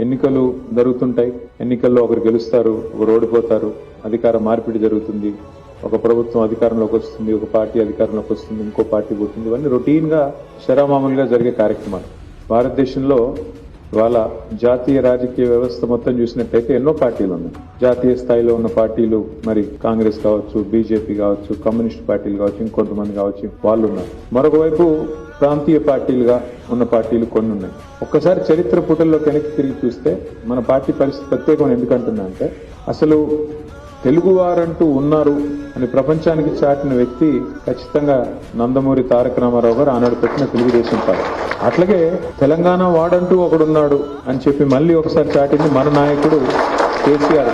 ఎన్నికలు జరుగుతుంటాయి. ఎన్నికల్లో ఒకరు గెలుస్తారు, ఒకరు ఓడిపోతారు, అధికార మార్పిడి జరుగుతుంది, ఒక ప్రభుత్వం అధికారంలోకి వస్తుంది, ఒక పార్టీ అధికారంలోకి వస్తుంది, ఇంకో పార్టీ పోతుంది. ఇవన్నీ రొటీన్ గా శరామామూలుగా జరిగే కార్యక్రమాలు. భారతదేశంలో ఇవాళ జాతీయ రాజకీయ వ్యవస్థ మొత్తం చూసినట్టయితే ఎన్నో పార్టీలు ఉన్నాయి. జాతీయ స్థాయిలో ఉన్న పార్టీలు మరి కాంగ్రెస్ కావచ్చు, బీజేపీ కావచ్చు, కమ్యూనిస్ట్ పార్టీలు కావచ్చు, ఇంకొంతమంది కావచ్చు, వాళ్ళు ఉన్నారు. మరొక వైపు ప్రాంతీయ పార్టీలుగా ఉన్న పార్టీలు కొన్ని ఉన్నాయి. ఒక్కసారి చరిత్ర పుటల్లో వెనక్కి తిరిగి చూస్తే మన పార్టీ పరిస్థితి ప్రత్యేకం ఎందుకంటున్నా అంటే, అసలు తెలుగువారంటూ ఉన్నారు అని ప్రపంచానికి చాటిన వ్యక్తి ఖచ్చితంగా నందమూరి తారక రామారావు గారు ఆనాడు పెట్టిన తెలుగుదేశం పార్టీ. అట్లాగే తెలంగాణ వాడంటూ ఒకడున్నాడు అని చెప్పి మళ్ళీ ఒకసారి చాటింది మన నాయకుడు కేసీఆర్.